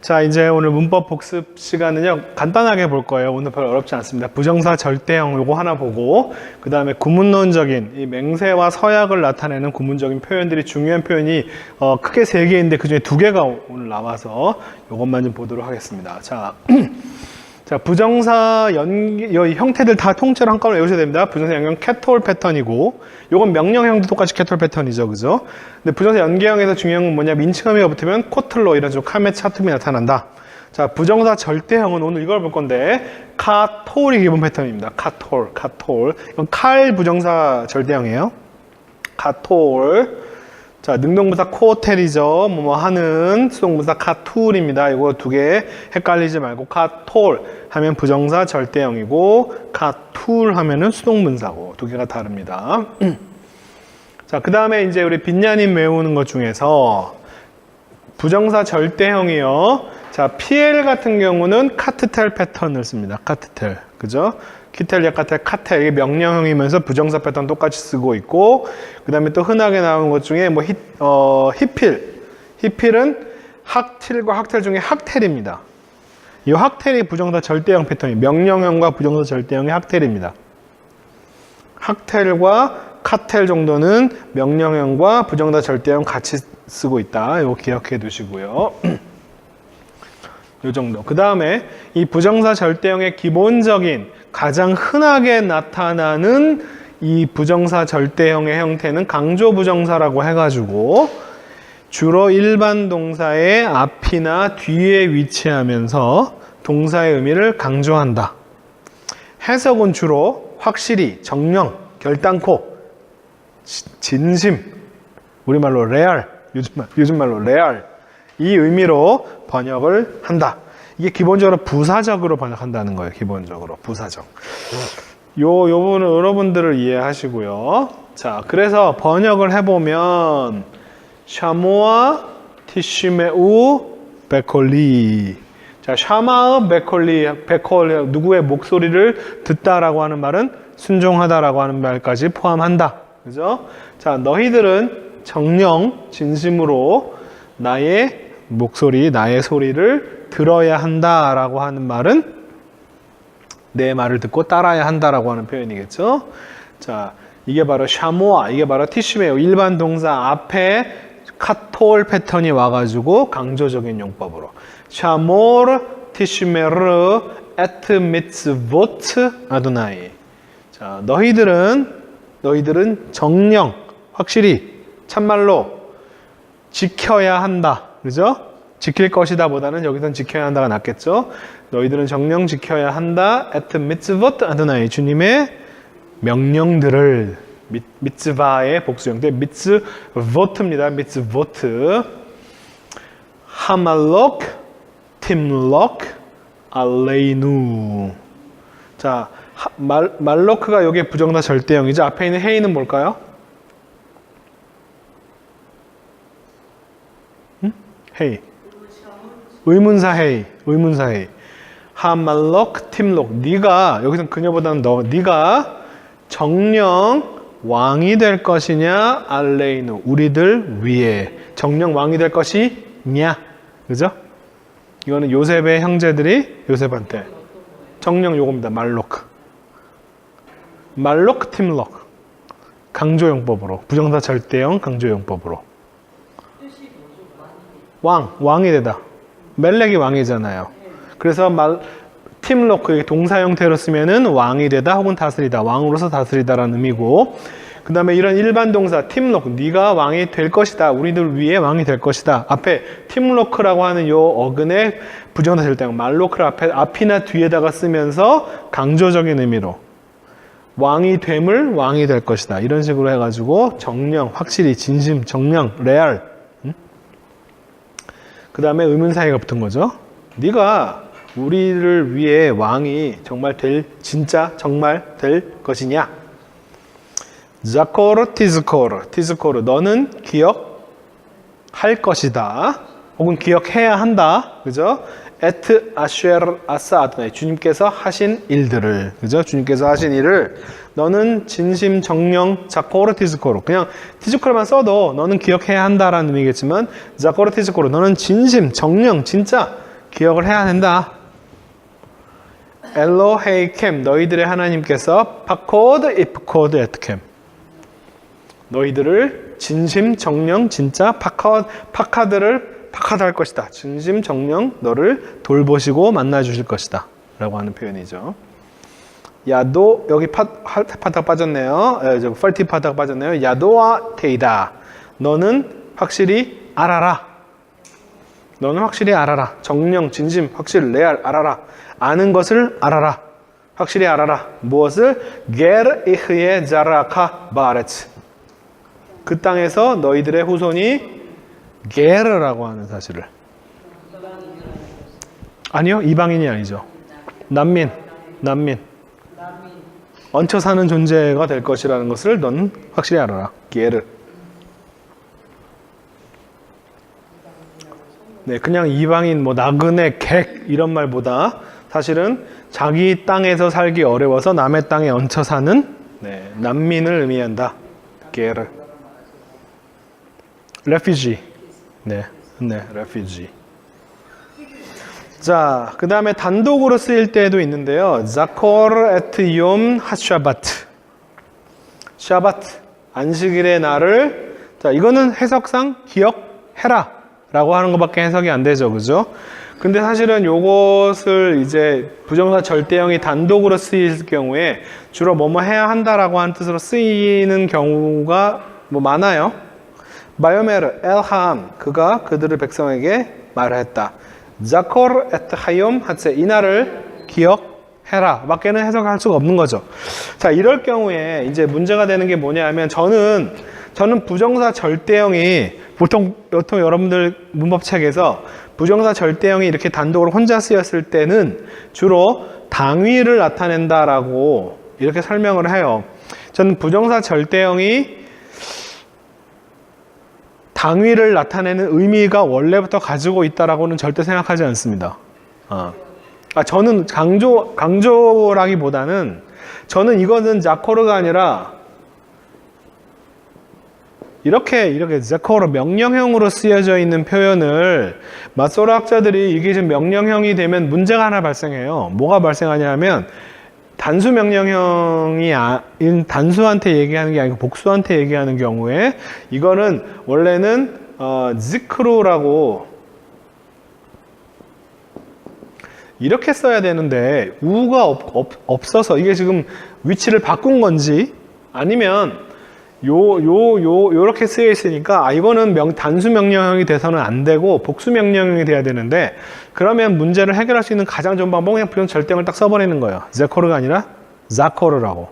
자, 이제 오늘 문법 복습 시간은요, 간단하게 볼 거예요. 오늘 별로 어렵지 않습니다. 부정사 절대형 요거 하나 보고, 그 다음에 구문론적인 이 맹세와 서약을 나타내는 구문적인 표현들이 중요한 표현이 크게 3개인데 그 중에 2개가 오늘 나와서 요것만 좀 보도록 하겠습니다. 자, 자, 부정사 형태들 다 통째로 한꺼번에 외우셔야 됩니다. 부정사 연계형 캐톨 패턴이고, 요건 명령형도 똑같이 캐톨 패턴이죠, 그죠? 근데 부정사 연계형에서 중요한 건 뭐냐? 민칭어미가 붙으면 코틀로 이런 좀 카메 차툼이 나타난다. 자, 부정사 절대형은 오늘 이걸 볼 건데, 카톨이 기본 패턴입니다. 카톨. 이건 칼 부정사 절대형이에요. 카톨. 자, 능동부사 코텔이죠. 뭐뭐 하는, 수동부사 카툴입니다. 이거 2개 헷갈리지 말고 카톨 하면 부정사 절대형이고 카툴 하면은 수동분사고 2개가 다릅니다. 자, 그 다음에 이제 우리 빈야님 외우는 것 중에서 부정사 절대형이요. 자, PL 같은 경우는 카트텔 패턴을 씁니다. 카트텔. 그죠? 키텔, 야카텔, 카텔. 이게 명령형이면서 부정사 패턴 똑같이 쓰고 있고, 그 다음에 또 흔하게 나오는 것 중에 뭐 히필. 히필은 학틸과 학텔 중에 학텔입니다. 이 학텔이 부정사 절대형 패턴이 명령형과 부정사 절대형의 학텔입니다. 학텔과 카텔 정도는 명령형과 부정사 절대형 같이 쓰고 있다. 이거 기억해 두시고요. 요 정도. 그 다음에 이 부정사 절대형의 기본적인 가장 흔하게 나타나는 이 부정사 절대형의 형태는 강조 부정사라고 해가지고 주로 일반 동사의 앞이나 뒤에 위치하면서 동사의 의미를 강조한다. 해석은 주로 확실히, 정령, 결단코, 진심, 우리말로 레알, 요즘말로 레알 이 의미로 번역을 한다. 이게 기본적으로 부사적으로 번역한다는 거예요. 기본적으로 부사적. 요 부분은 여러분들을 이해하시고요. 자, 그래서 번역을 해보면 샤모아 티시메우 베콜리. 자, 샤마의 베콜리 누구의 목소리를 듣다라고 하는 말은 순종하다라고 하는 말까지 포함한다. 그죠? 자, 너희들은 정령 진심으로 나의 목소리, 나의 소리를 들어야 한다라고 하는 말은 내 말을 듣고 따라야 한다라고 하는 표현이겠죠. 자, 이게 바로 샤모아, 이게 바로 티시메오. 일반 동사 앞에 카톨 패턴이 와가지고 강조적인 용법으로 샤모르 티시메르 에트 미츠보트 아도나이. 자, 너희들은 정령, 확실히, 참말로 지켜야 한다. 그죠? 지킬 것이다 보다는 여기서는 지켜야 한다가 낫겠죠? 너희들은 정령 지켜야 한다. 에트 미츠보트 아도나이. 주님의 명령들을 미츠바의 복수형태 미츠보트입니다. 미츠보트. 하말록, 팀록, 알레이누. 자, 말로크가 여기에 부정사 절대형이죠. 앞에 있는 헤이는 뭘까요? 헤이. 의문사 헤이. 하말록, 팀록. 네가, 여기서는 그녀보다는 네가 정령 왕이 될 것이냐, 알레이누. 우리들 위에. 정령 왕이 될 것이냐. 그죠? 이거는 요셉의 형제들이 요셉한테. 정령 요겁니다. 말로크, 팀록. 강조용법으로. 부정사 절대형 강조용법으로. 왕이 되다. 멜렉이 왕이잖아요. 그래서 팀로크, 동사 형태로 쓰면은 왕이 되다 혹은 다스리다. 왕으로서 다스리다라는 의미고, 그 다음에 이런 일반 동사 팀로크, 네가 왕이 될 것이다. 우리들 위에 왕이 될 것이다. 앞에 팀로크라고 하는 요 어근의 부정사 절대형 말로크를 앞이나 뒤에다가 쓰면서 강조적인 의미로 왕이 됨을 왕이 될 것이다. 이런 식으로 해가지고 정령, 확실히, 진심, 정령, 레알. 그 다음에 의문사회가 붙은 거죠. 네가 우리를 위해 왕이 정말 정말 될 것이냐. 자코르, 티즈코르. 너는 기억할 것이다. 혹은 기억해야 한다. 그죠? 에트 아쉐르 아사 아드나이. 주님께서 하신 일들을. 그죠? 주님께서 하신 일을 너는 진심, 정령, 자코르, 티즈코르. 그냥 티즈코르만 써도 너는 기억해야 한다라는 의미겠지만 자코르, 티즈코르. 너는 진심, 정령, 진짜 기억을 해야 된다. 엘로헤이캠. 너희들의 하나님께서 파코드, 이프코드, 에트캠. 너희들을 진심, 정령, 진짜 파카드를 파카드할 것이다. 진심, 정령 너를 돌보시고 만나주실 것이다. 라고 하는 표현이죠. 야도 여기 파타가 빠졌네요. 펄티 파타가 빠졌네요. 야도와 테이다. 너는 확실히 알아라. 너는 확실히 알아라. 정령, 진심, 확실, 레알 알아라. 아는 것을 알아라. 확실히 알아라. 무엇을? 게르 이흐에 자라카 바레츠. 그 땅에서 너희들의 후손이 게르라고 하는 사실을. 아니요, 이방인이 아니죠. 난민. 얹혀 사는 존재가 될 것이라는 것을 넌 확실히 알아라. 게르. 네, 그냥 이방인, 나그네, 객 이런 말보다 사실은 자기 땅에서 살기 어려워서 남의 땅에 얹혀 사는 난민을 의미한다. 게르. refugee. 네, refugee. 자, 그 다음에 단독으로 쓰일 때도 있는데요. 자코르 에트 욤 하샤바트. 샤바트. 안식일의 날을. 자, 이거는 해석상 기억해라. 라고 하는 것밖에 해석이 안 되죠. 그죠? 근데 사실은 요것을 이제 부정사 절대형이 단독으로 쓰일 경우에 주로 뭐뭐 해야 한다라고 하는 뜻으로 쓰이는 경우가 많아요. 바요메르 엘함 그가 그들의 백성에게 말했다. 자코르 에트 하욤 하체 이날을 기억해라 밖에는 해석할 수가 없는 거죠. 자, 이럴 경우에 이제 문제가 되는 게 뭐냐면 저는 부정사 절대형이 보통 여러분들 문법책에서 부정사 절대형이 이렇게 단독으로 혼자 쓰였을 때는 주로 당위를 나타낸다라고 이렇게 설명을 해요. 저는 부정사 절대형이 당위를 나타내는 의미가 원래부터 가지고 있다라고는 절대 생각하지 않습니다. 저는 강조라기보다는 저는 이거는 자코르가 아니라 이렇게 자코르 명령형으로 쓰여져 있는 표현을 마소르 학자들이 이게 지금 명령형이 되면 문제가 하나 발생해요. 뭐가 발생하냐면 단수 명령형이 단수한테 얘기하는 게 아니고 복수한테 얘기하는 경우에 이거는 원래는 지크루라고 이렇게 써야 되는데 우가 없어서 이게 지금 위치를 바꾼 건지 아니면 요렇게 쓰여 있으니까 이거는 단수 명령형이 돼서는 안 되고 복수 명령형이 돼야 되는데 그러면 문제를 해결할 수 있는 가장 좋은 방법은 그냥 부정 절대형을 딱 써버리는 거예요. 제코르가 아니라 자코르라고.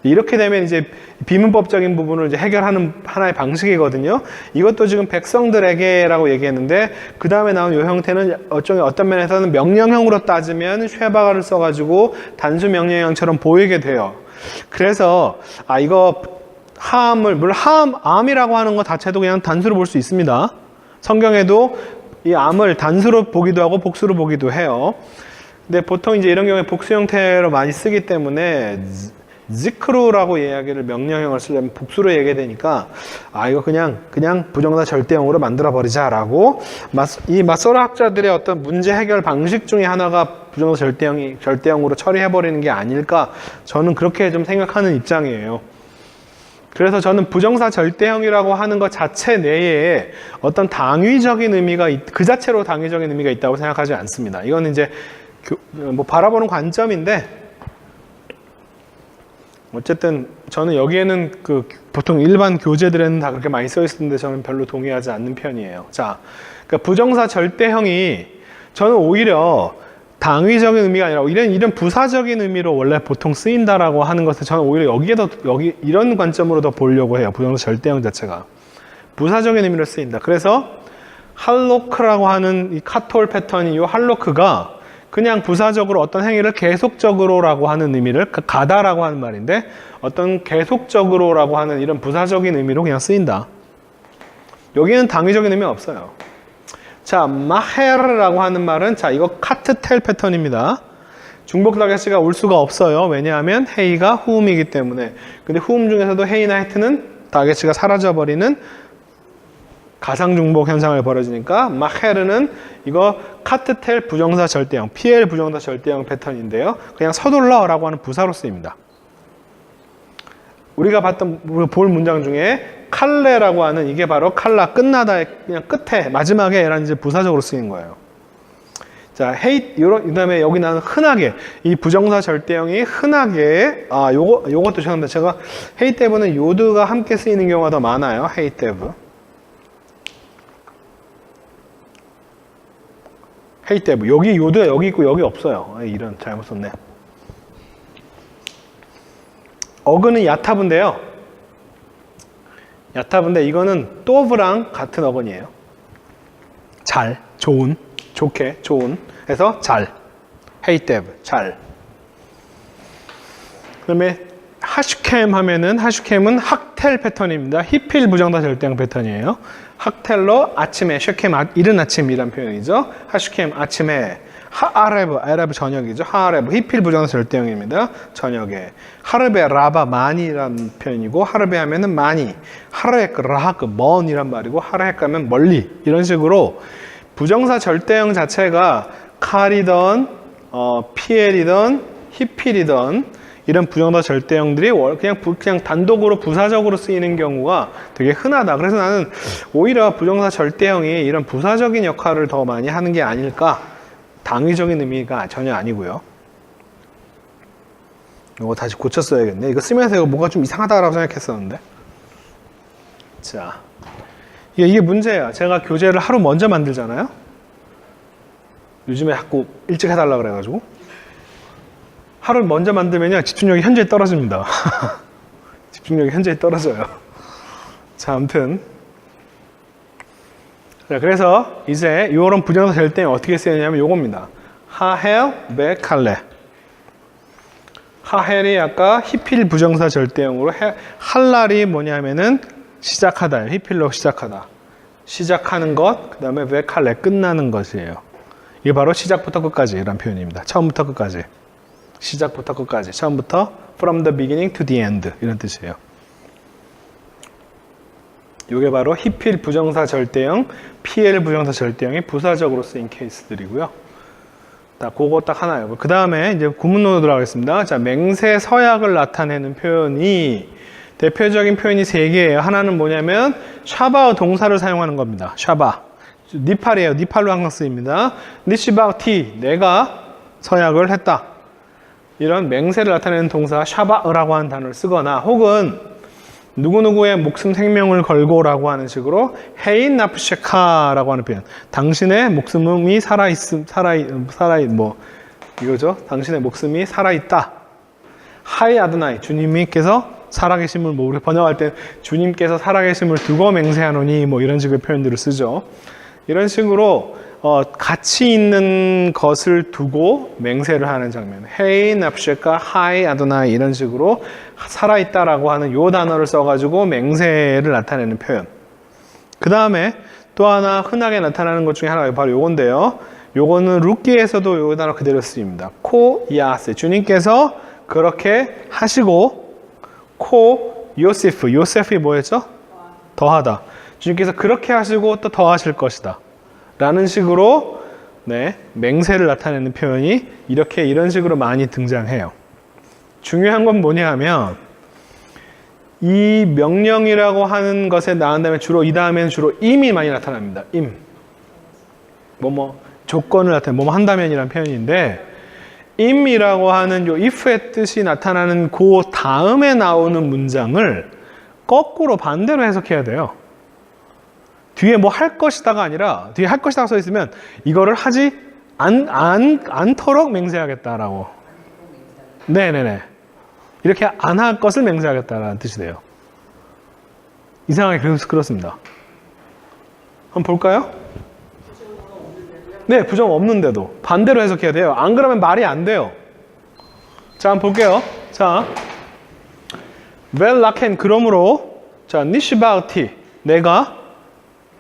이렇게 되면 이제 비문법적인 부분을 이제 해결하는 하나의 방식이거든요. 이것도 지금 백성들에게라고 얘기했는데 그 다음에 나온 이 형태는 어떤 면에서는 명령형으로 따지면 쉐바가를 써가지고 단수 명령형처럼 보이게 돼요. 그래서 이거 물론 암이라고 하는 것 자체도 그냥 단수로 볼 수 있습니다. 성경에도 이 암을 단수로 보기도 하고 복수로 보기도 해요. 근데 보통 이제 이런 경우에 복수 형태로 많이 쓰기 때문에 지크루라고 이야기를 명령형을 쓰려면 복수로 얘기되니까 이거 그냥 부정사 절대형으로 만들어 버리자라고 이 마소르 학자들의 어떤 문제 해결 방식 중에 하나가 부정사 절대형으로 처리해 버리는 게 아닐까 저는 그렇게 좀 생각하는 입장이에요. 그래서 저는 부정사 절대형이라고 하는 것 자체 내에 어떤 당위적인 의미가 그 자체로 당위적인 의미가 있다고 생각하지 않습니다. 이건 이제 바라보는 관점인데 어쨌든 저는 여기에는 보통 일반 교재들에는 다 그렇게 많이 써 있었는데 저는 별로 동의하지 않는 편이에요. 자, 그러니까 부정사 절대형이 저는 오히려 당위적인 의미가 아니라 이런 부사적인 의미로 원래 보통 쓰인다라고 하는 것을 저는 오히려 이런 관점으로 더 보려고 해요. 부정사 절대형 자체가 부사적인 의미로 쓰인다. 그래서 할로크라고 하는 이 카톨 패턴이 이 할로크가 그냥 부사적으로 어떤 행위를 계속적으로라고 하는 의미를 가다라고 하는 말인데 어떤 계속적으로라고 하는 이런 부사적인 의미로 그냥 쓰인다. 여기는 당위적인 의미는 없어요. 자, 마헤르라고 하는 말은 자, 이거 카트텔 패턴입니다. 중복 타겟시가 올 수가 없어요. 왜냐하면 헤이가 후음이기 때문에. 근데 후음 중에서도 헤이나 헤트는 타겟시가 사라져버리는 가상중복 현상을 벌어지니까 마헤르는 이거 카트텔 부정사 절대형, PL 부정사 절대형 패턴인데요. 그냥 서둘러라고 하는 부사로 쓰입니다. 우리가 볼 문장 중에 칼레라고 하는 이게 바로 칼라, 끝나다의 그냥 끝에, 마지막에 라는 이제 부사적으로 쓰인 거예요. 자, 헤이, 그 다음에 여기 나는 흔하게, 이 부정사 절대형이 흔하게, 요것도 죄송합니다. 제가 헤이 때브는 요드가 함께 쓰이는 경우가 더 많아요. 헤이 때브. 헤이 때브. 여기 요드가 여기 있고 여기 없어요. 이런, 잘못 썼네. 어근은 야타브인데요. 야타브인데 이거는 또브랑 같은 어근이에요. 잘, 좋은, 좋게, 좋은. 그래서 잘. 헤이테브, 잘. 그 다음에 하슈캠 하면은 하슈캠은 학텔 패턴입니다. 히필 부정사 절대형 패턴이에요. 학텔로 아침에, 쉐캠, 이른 아침이란 표현이죠. 하슈캠, 아침에. 하아레브, 아레브 저녁이죠. 하아레브, 히필 부정사 절대형입니다. 저녁에. 하르베, 라바, 많이란 표현이고, 하르베 하면은 많이. 하르헤크, 라하크, 먼이란 말이고, 하르헤크 하면 멀리. 이런 식으로 부정사 절대형 자체가 칼이던, PL이던, 히필이던 이런 부정사 절대형들이 그냥 단독으로 부사적으로 쓰이는 경우가 되게 흔하다. 그래서 나는 오히려 부정사 절대형이 이런 부사적인 역할을 더 많이 하는 게 아닐까. 당위적인 의미가 전혀 아니고요. 이거 다시 고쳤어야겠네. 이거 쓰면서 이거 뭔가 좀 이상하다라고 생각했었는데. 자, 이게 문제예요. 제가 교재를 하루 먼저 만들잖아요. 요즘에 자꾸 일찍 해달라 그래가지고 하루 먼저 만들면요 집중력이 현저히 떨어집니다. 집중력이 현저히 떨어져요. 자, 아무튼 자, 그래서 이제 이런 부정사 절대형이 어떻게 쓰이냐면 요겁니다. 하헬, 베, 칼레. 하헬이 아까 히필 부정사 절대형으로 할랄이 뭐냐면은 시작하다. 히필로 시작하다. 시작하는 것, 그 다음에 베, 칼레, 끝나는 것이에요. 이게 바로 시작부터 끝까지 이란 표현입니다. 처음부터 끝까지. 시작부터 끝까지. 처음부터 from the beginning to the end 이런 뜻이에요. 이게 바로 히필 부정사 절대형, PL 부정사 절대형이 부사적으로 쓰인 케이스들이고요. 그거 딱 하나요. 그 다음에 이제 구문론으로 들어가겠습니다. 자, 맹세 서약을 나타내는 표현이 대표적인 표현이 3개예요. 하나는 뭐냐면 샤바 동사를 사용하는 겁니다. 샤바. 니팔이에요. 니팔로 항상 쓰입니다. 니시바티, 내가 서약을 했다. 이런 맹세를 나타내는 동사 샤바라고 하는 단어를 쓰거나 혹은 누구누구의 목숨 생명을 걸고라고 하는 식으로 헤인 나프셰카라고 하는 표현. 당신의 목숨이 이거죠. 당신의 목숨이 살아있다. 하이 아드나이, 주님께서 살아계심을 우리 번역할 때 주님께서 살아계심을 두고 맹세하노니 이런 식의 표현들을 쓰죠. 이런 식으로 가치 있는 것을 두고 맹세를 하는 장면. 헤이 납셰카 하이 아도나이 이런 식으로 살아있다라고 하는 요 단어를 써가지고 맹세를 나타내는 표현. 그 다음에 또 하나 흔하게 나타나는 것 중에 하나가 바로 요건데요. 요거는 룻기에서도 요 단어 그대로 쓰입니다. 코 야세, 주님께서 그렇게 하시고 코 요세프이 뭐였죠? 더하다. 주님께서 그렇게 하시고 또 더하실 것이다. 라는 식으로 맹세를 나타내는 표현이 이런 식으로 많이 등장해요. 중요한 건 뭐냐 하면 이 명령이라고 하는 것에 나온 다음에 이 다음에는 주로 임이 많이 나타납니다. 임. 조건을 나타내는 한다면이라는 표현인데 im이라고 하는 요 if의 뜻이 나타나는 그 다음에 나오는 문장을 거꾸로 반대로 해석해야 돼요. 뒤에 할 것이다가 아니라 뒤에 할 것이다가 써 있으면 이거를 하지 않도록 맹세하겠다라고. 네네네. 이렇게 안 할 것을 맹세하겠다라는 뜻이 돼요. 이상하게 그렇습니다. 한번 볼까요? 네, 부정 없는데도 반대로 해석해야 돼요. 안 그러면 말이 안 돼요. 자, 한번 볼게요. 자, 웰라켄 그러므로 자, 니시바우티 내가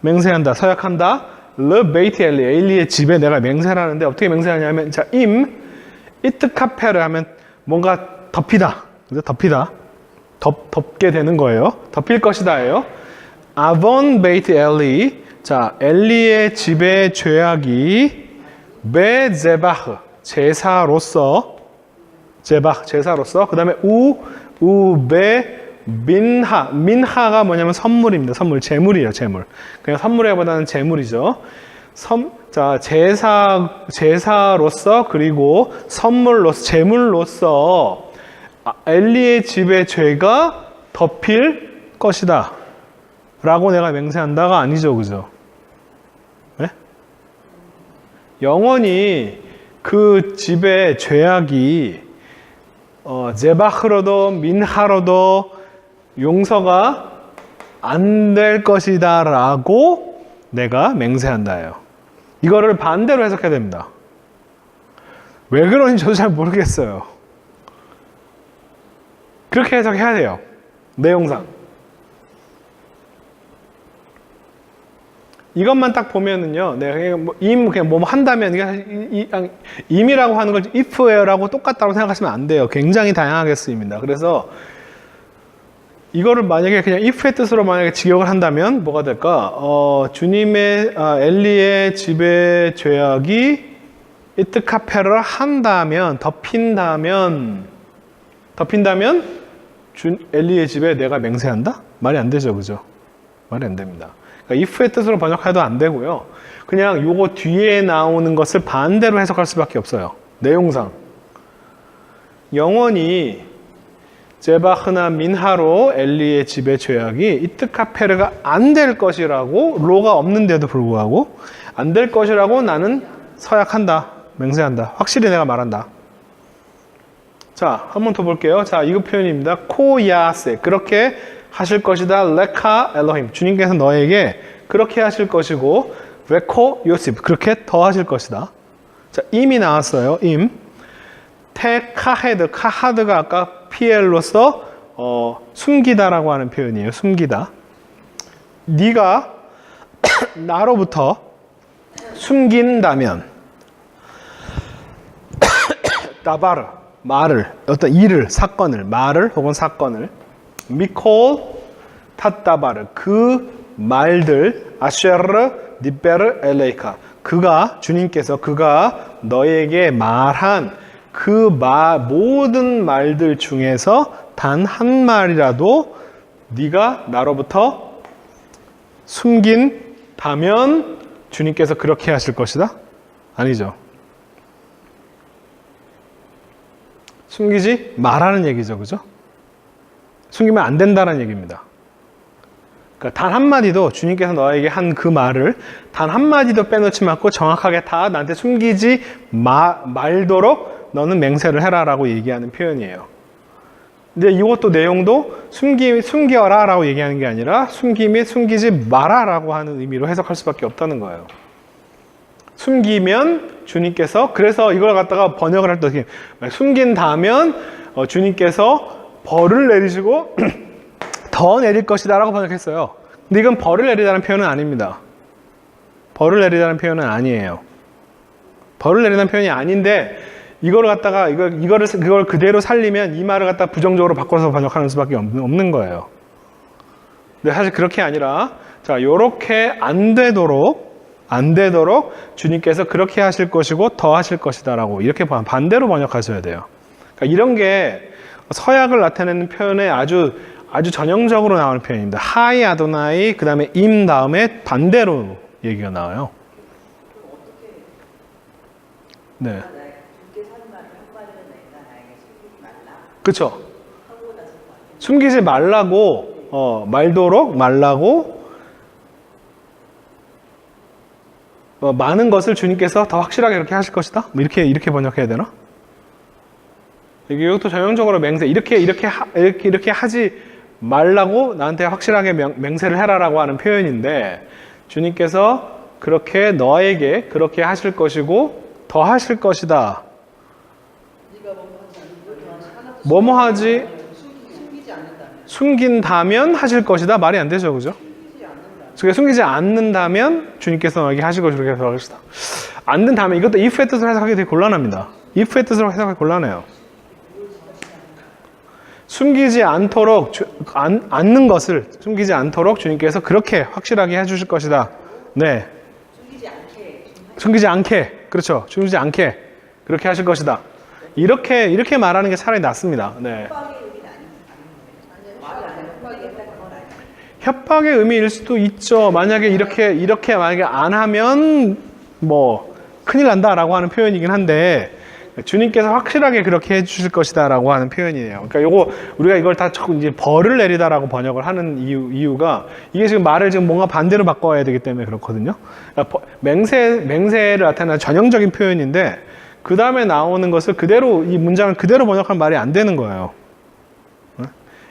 맹세한다, 서약한다. 르 베이트 엘리, 엘리의 집에 내가 맹세를 하는데 어떻게 맹세하냐면, 자, 이트카페를 하면 뭔가 덮이다. 그죠? 덮이다. 덮게 되는 거예요. 덮일 것이다예요. 아본 베이트 엘리, 자, 엘리의 집의 죄악이 베 제바흐, 제사로서, 제사로서, 그 다음에 우베 민하가 뭐냐면 선물입니다. 선물, 재물이에요, 재물. 그냥 선물에보다는 재물이죠. 자, 제사로서, 그리고 선물로서, 재물로서 엘리의 집의 죄가 덮일 것이다. 라고 내가 맹세한다가 아니죠, 그죠? 네? 영원히 그 집의 죄악이 제바흐로도 민하로도 용서가 안 될 것이다 라고 내가 맹세한다예요. 이거를 반대로 해석해야 됩니다. 왜 그런지 저도 잘 모르겠어요. 그렇게 해석해야 돼요. 내용상. 이것만 딱 보면은요, 내가 그냥 뭐 한다면, 임이라고 하는 걸 if라고 똑같다고 생각하시면 안 돼요. 굉장히 다양하게 쓰입니다. 그래서 이거를 만약에 그냥 if의 뜻으로 만약에 직역을 한다면 뭐가 될까? 주님의, 엘리의 집의 죄악이 이트카페를 한다면, 덮인다면, 엘리의 집에 내가 맹세한다? 말이 안 되죠, 그죠? 말이 안 됩니다. 그러니까 if의 뜻으로 번역해도 안 되고요. 그냥 요거 뒤에 나오는 것을 반대로 해석할 수밖에 없어요. 내용상. 영원히 제바흐나 민하로 엘리의 집의 죄악이 이트카페르가 안 될 것이라고, 로가 없는데도 불구하고 안 될 것이라고 나는 서약한다. 맹세한다. 확실히 내가 말한다. 자, 한 번 더 볼게요. 자, 이거 표현입니다. 코야세. 그렇게 하실 것이다. 레카 엘로힘. 주님께서 너에게 그렇게 하실 것이고, 레코 요셉. 그렇게 더 하실 것이다. 자, 임이 나왔어요. 임. 테카헤드. 카하드가 아까 피엘로서 숨기다라고 하는 표현이에요. 숨기다. 네가 나로부터 숨긴다면 다바르. 말을, 어떤 일을, 사건을, 말을 혹은 사건을 미콜 타타바르, 그 말들, 아쉐르 니베르 엘레이카, 주님께서 그가 너에게 말한 그 모든 말들 중에서 단 한 말이라도 네가 나로부터 숨긴다면 주님께서 그렇게 하실 것이다? 아니죠. 숨기지 말라는 얘기죠, 그죠? 숨기면 안 된다는 얘기입니다. 그러니까 단 한마디도 주님께서 너에게 한 그 말을 단 한마디도 빼놓지 말고 정확하게 다 나한테 숨기지 말도록 너는 맹세를 해라라고 얘기하는 표현이에요. 근데 이것도 내용도 숨겨라 라고 얘기하는 게 아니라 숨기지 마라 라고 하는 의미로 해석할 수밖에 없다는 거예요. 숨기면 주님께서, 그래서 이걸 갖다가 번역을 할 때 숨긴다면 주님께서 벌을 내리시고 더 내릴 것이다 라고 번역했어요. 근데 이건 벌을 내리다는 표현은 아닙니다. 벌을 내리다는 표현은 아니에요. 벌을 내리다는 표현이 아닌데 이걸 갖다가 그걸 그대로 살리면 이 말을 갖다 부정적으로 바꿔서 번역하는 수밖에 없는 거예요. 근데 사실 그렇게 아니라, 자, 요렇게 안 되도록 주님께서 그렇게 하실 것이고 더 하실 것이다라고 이렇게 반대로 번역하셔야 돼요. 그러니까 이런 게 서약을 나타내는 표현에 아주 전형적으로 나오는 표현입니다. 하이 아도나이, 그 다음에 임 다음에 반대로 얘기가 나와요. 네. 그렇죠. 숨기지 말라고, 말도록 말라고, 많은 것을 주님께서 더 확실하게 그렇게 하실 것이다? 뭐 이렇게 번역해야 되나? 이것도 전형적으로 맹세. 이렇게 하지 말라고 나한테 확실하게 맹세를 해라라고 하는 표현인데, 주님께서 그렇게 너에게 그렇게 하실 것이고 더 하실 것이다. 뭐뭐 하지? 숨긴다면 하실 것이다. 말이 안 되죠, 그죠? 그게 숨기지 않는다면 주님께서 너에게 하실 것을 그렇게 해석할 것이다. 않는다면 이것도 if의 뜻으로 해석하기 되게 곤란합니다. if의 뜻으로 해석하기 곤란해요. 숨기지 않도록 않는 것을 숨기지 않도록 주님께서 그렇게 확실하게 해주실 것이다. 네. 숨기지 않게. 그렇죠. 숨기지 않게 그렇게 하실 것이다. 이렇게 말하는 게 차라리 낫습니다. 네. 협박의 의미일 수도 있죠. 만약에 이렇게 만약에 안 하면 뭐 큰일 난다라고 하는 표현이긴 한데 주님께서 확실하게 그렇게 해주실 것이다라고 하는 표현이에요. 그러니까 요거 우리가 이걸 다 이제 벌을 내리다라고 번역을 하는 이유가 이게 지금 말을 지금 뭔가 반대로 바꿔야 되기 때문에 그렇거든요. 그러니까 맹세를 나타내는 전형적인 표현인데 그 다음에 나오는 것을 그대로 이 문장을 그대로 번역하면 말이 안 되는 거예요.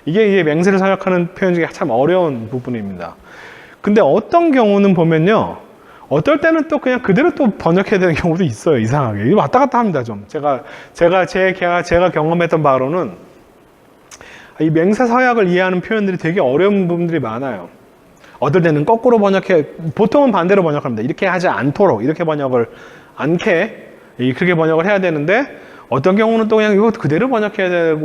이게 맹세를 사역하는 표현 중에 참 어려운 부분입니다. 근데 어떤 경우는 보면요. 어떨 때는 또 그냥 그대로 또 번역해야 되는 경우도 있어요. 이상하게. 이거 왔다 갔다 합니다, 좀. 제가 경험했던 바로는 이 맹세 서약을 이해하는 표현들이 되게 어려운 부분들이 많아요. 어떨 때는 거꾸로 보통은 반대로 번역합니다. 이렇게 하지 않도록, 이렇게 번역을 그렇게 번역을 해야 되는데 어떤 경우는 또 그냥 이거 그대로 번역해야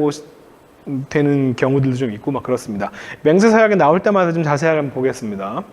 되는 경우들도 좀 있고 막 그렇습니다. 맹세 서약이 나올 때마다 좀 자세하게 한번 보겠습니다.